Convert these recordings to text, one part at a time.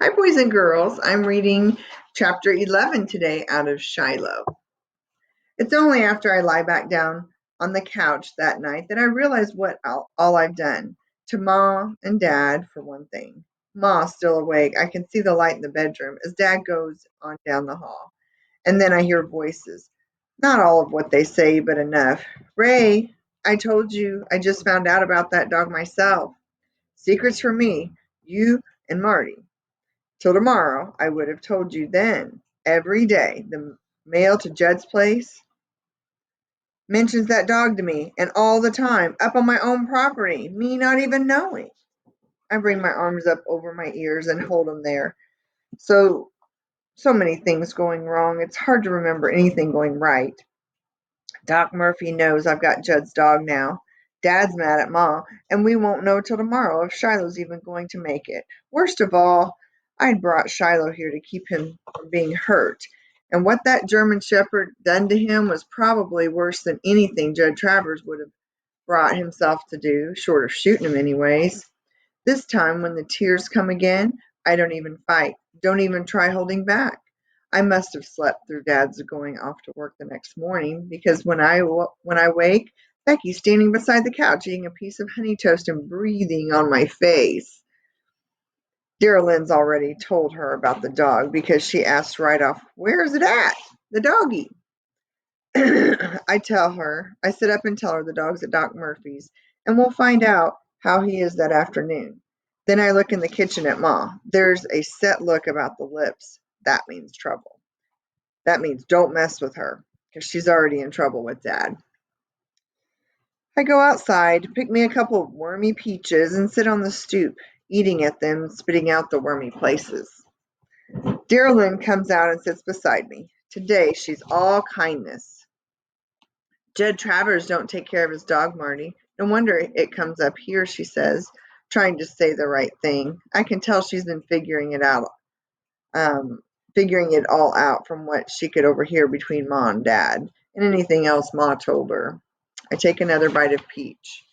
Hi, boys and girls. I'm reading chapter 11 today out of Shiloh. It's only after I lie back down on the couch that night that I realize what all I've done. To Ma and Dad, for one thing. Ma's still awake. I can see the light in the bedroom as Dad goes on down the hall. And then I hear voices. Not all of what they say, but enough. Ray, I told you I just found out about that dog myself. Secrets for me, you and Marty. Till tomorrow, I would have told you then. Every day, the mail to Judd's place mentions that dog to me, and all the time, up on my own property, me not even knowing. I bring my arms up over my ears and hold them there. So many things going wrong. It's hard to remember anything going right. Doc Murphy knows I've got Judd's dog now. Dad's mad at Ma, and we won't know till tomorrow if Shiloh's even going to make it. Worst of all, I'd brought Shiloh here to keep him from being hurt. And what that German Shepherd done to him was probably worse than anything Judd Travers would have brought himself to do, short of shooting him anyways. This time, when the tears come again, I don't even fight, don't even try holding back. I must have slept through Dad's going off to work the next morning because when I wake, Becky's standing beside the couch eating a piece of honey toast and breathing on my face. Dear Lynn's already told her about the dog because she asked right off, "Where's it at? The doggy?" I sit up and tell her the dog's at Doc Murphy's, and we'll find out how he is that afternoon. Then I look in the kitchen at Ma. There's a set look about the lips. That means trouble. That means don't mess with her, because she's already in trouble with Dad. I go outside, pick me a couple of wormy peaches, and sit on the stoop, eating at them, spitting out the wormy places. Dear Lynn comes out and sits beside me. Today she's all kindness. Judd Travers don't take care of his dog, Marty. No wonder it comes up here, she says, trying to say the right thing. I can tell she's been figuring it all out from what she could overhear between Ma and Dad, and anything else Ma told her. I take another bite of peach.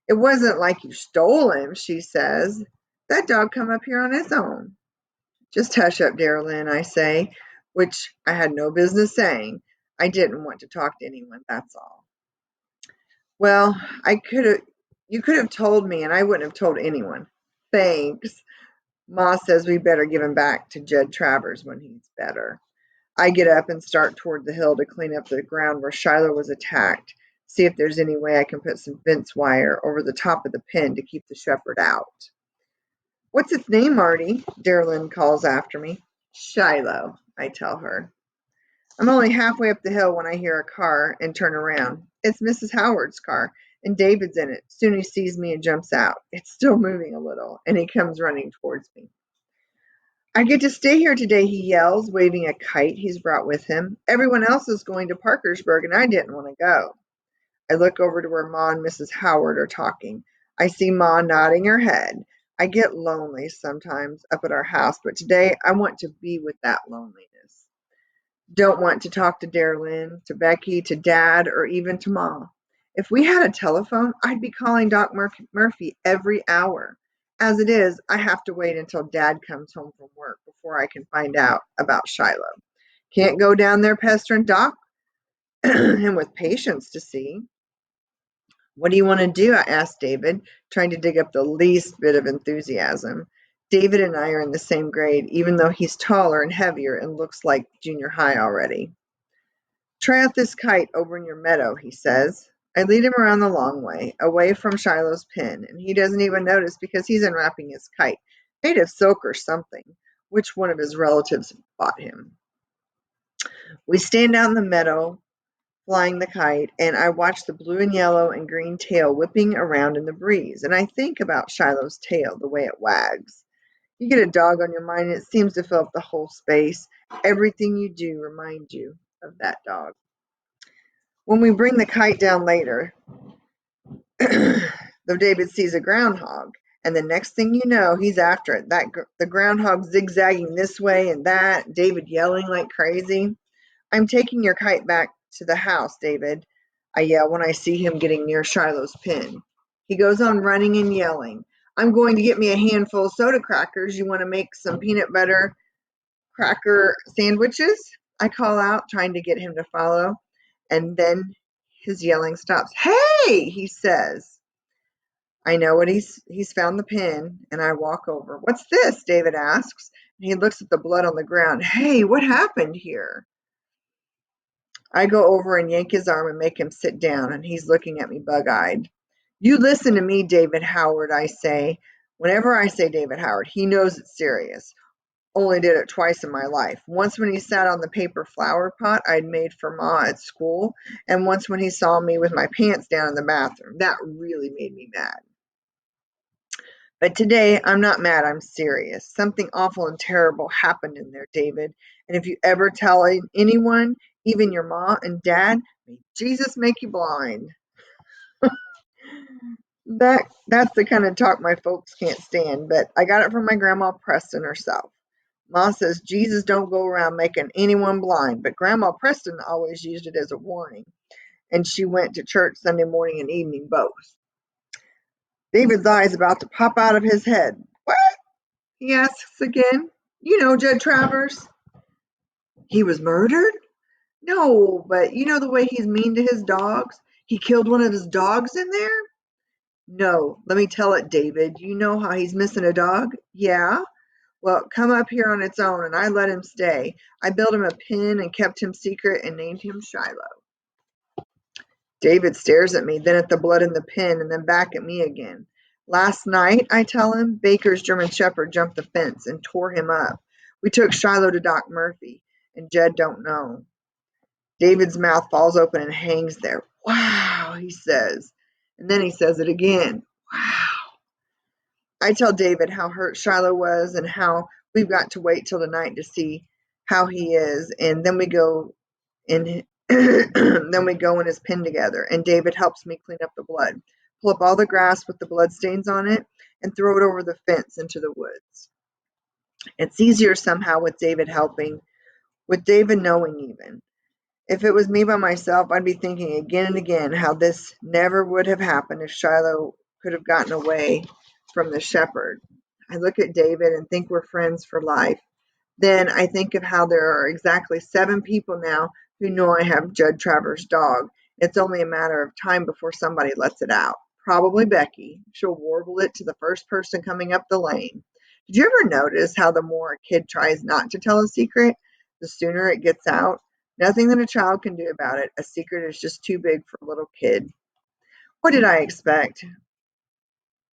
It wasn't like you stole him, she says. That dog come up here on his own. Just hush up, dear Lynn, I say, which I had no business saying. I didn't want to talk to anyone, that's all. Well, you could have told me and I wouldn't have told anyone. Thanks. Ma says we better give him back to Judd Travers when he's better. I get up and start toward the hill to clean up the ground where Shiloh was attacked, see if there's any way I can put some fence wire over the top of the pen to keep the shepherd out. What's its name, Marty? Darlin calls after me. Shiloh, I tell her. I'm only halfway up the hill when I hear a car and turn around. It's Mrs. Howard's car, and David's in it. Soon he sees me and jumps out. It's still moving a little, and he comes running towards me. I get to stay here today, he yells, waving a kite he's brought with him. Everyone else is going to Parkersburg, and I didn't want to go. I look over to where Ma and Mrs. Howard are talking. I see Ma nodding her head. I get lonely sometimes up at our house, but today I want to be with that loneliness. Don't want to talk to Darlin, to Becky, to Dad, or even to Ma. If we had a telephone, I'd be calling Doc Murphy every hour. As it is, I have to wait until Dad comes home from work before I can find out about Shiloh. Can't go down there pestering Doc him with patience to see. What do you want to do? I asked David, trying to dig up the least bit of enthusiasm. David and I are in the same grade, even though he's taller and heavier and looks like junior high already. Try out this kite over in your meadow, he says. I lead him around the long way, away from Shiloh's pen, and he doesn't even notice because he's unwrapping his kite, made of silk or something, which one of his relatives bought him. We stand out in the meadow, flying the kite, and I watch the blue and yellow and green tail whipping around in the breeze, and I think about Shiloh's tail, the way it wags. You get a dog on your mind, and it seems to fill up the whole space. Everything you do reminds you of that dog. When we bring the kite down later, though David sees a groundhog, and the next thing you know, he's after it. The groundhog zigzagging this way and that, David yelling like crazy. I'm taking your kite back to the house, David, I yell when I see him getting near Shiloh's pen. He goes on running and yelling. I'm going to get me a handful of soda crackers. You want to make some peanut butter cracker sandwiches? I call out, trying to get him to follow. And then his yelling stops. Hey, he says. I know what he's found the pin, and I walk over. What's this? David asks. And he looks at the blood on the ground. Hey, what happened here? I go over and yank his arm and make him sit down, and he's looking at me bug-eyed. You listen to me, David Howard, I say. Whenever I say David Howard, he knows it's serious. Only did it twice in my life. Once when he sat on the paper flower pot I'd made for Ma at school, and once when he saw me with my pants down in the bathroom. That really made me mad. But today, I'm not mad, I'm serious. Something awful and terrible happened in there, David. And if you ever tell anyone, even your ma and dad, may Jesus make you blind. That's the kind of talk my folks can't stand, but I got it from my grandma Preston herself. Ma says Jesus don't go around making anyone blind, but Grandma Preston always used it as a warning, and she went to church Sunday morning and evening both. David's eyes about to pop out of his head. What? He asks again. You know Jed Travers. He was murdered? No, but you know the way he's mean to his dogs? He killed one of his dogs in there? No, let me tell it, David. You know how he's missing a dog? Yeah? Well, it come up here on its own, and I let him stay. I built him a pen and kept him secret and named him Shiloh. David stares at me, then at the blood in the pen, and then back at me again. Last night, I tell him, Baker's German Shepherd jumped the fence and tore him up. We took Shiloh to Doc Murphy, and Jed don't know. David's mouth falls open and hangs there. Wow, he says. And then he says it again. Wow. I tell David how hurt Shiloh was and how we've got to wait till tonight to see how he is, and then we go in then we go in his pen together, and David helps me clean up the blood, pull up all the grass with the blood stains on it, and throw it over the fence into the woods. It's easier somehow with David helping, with David knowing even. If it was me by myself, I'd be thinking again and again how this never would have happened if Shiloh could have gotten away from the shepherd. I look at David and think we're friends for life. Then I think of how there are exactly 7 people now who know I have Judd Travers' dog. It's only a matter of time before somebody lets it out. Probably Becky. She'll warble it to the first person coming up the lane. Did you ever notice how the more a kid tries not to tell a secret, the sooner it gets out? Nothing that a child can do about it. A secret is just too big for a little kid. What did I expect?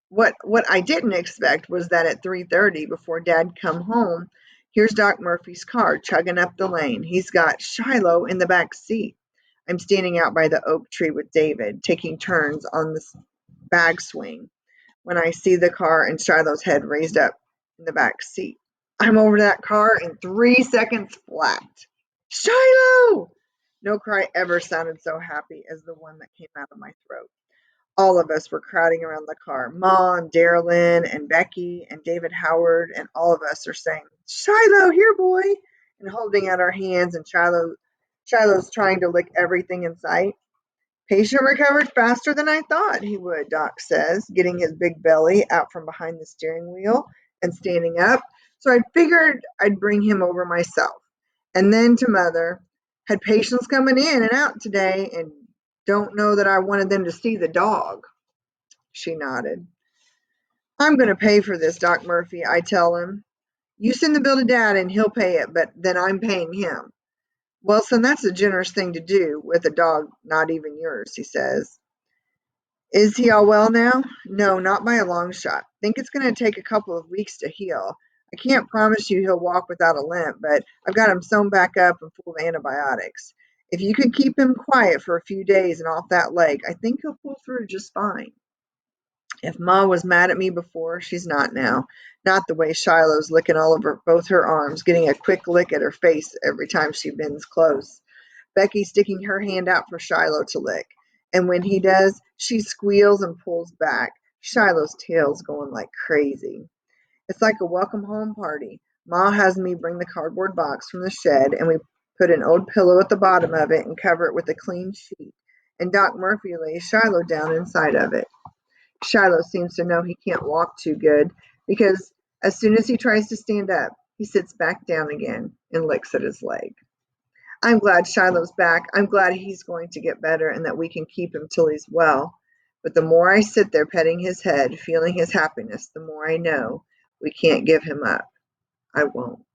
What I didn't expect was that at 3:30, before Dad come home, here's Doc Murphy's car chugging up the lane. He's got Shiloh in the back seat. I'm standing out by the oak tree with David, taking turns on the bag swing when I see the car and Shiloh's head raised up in the back seat. I'm over that car in 3 seconds flat. Shiloh! No cry ever sounded so happy as the one that came out of my throat. All of us were crowding around the car. Ma and Darylyn and Becky and David Howard, and all of us are saying, Shiloh, here, boy, and holding out our hands, and Shiloh's trying to lick everything in sight. Patient recovered faster than I thought he would, Doc says, getting his big belly out from behind the steering wheel and standing up. So I figured I'd bring him over myself. And then to Mother, had patients coming in and out today, and don't know that I wanted them to see the dog. She nodded. I'm going to pay for this, Doc Murphy, I tell him. You send the bill to Dad and he'll pay it, but then I'm paying him. Well, son, that's a generous thing to do with a dog not even yours, he says. Is he all well now? No, not by a long shot. Think it's going to take a couple of weeks to heal. I can't promise you he'll walk without a limp, but I've got him sewn back up and full of antibiotics. If you could keep him quiet for a few days and off that leg, I think he'll pull through just fine. If Ma was mad at me before, she's not now. Not the way Shiloh's licking all over both her arms, getting a quick lick at her face every time she bends close. Becky sticking her hand out for Shiloh to lick. And when he does, she squeals and pulls back. Shiloh's tail's going like crazy. It's like a welcome home party. Ma has me bring the cardboard box from the shed, and we put an old pillow at the bottom of it and cover it with a clean sheet. And Doc Murphy lays Shiloh down inside of it. Shiloh seems to know he can't walk too good because as soon as he tries to stand up, he sits back down again and licks at his leg. I'm glad Shiloh's back. I'm glad he's going to get better and that we can keep him till he's well. But the more I sit there petting his head, feeling his happiness, the more I know we can't give him up. I won't.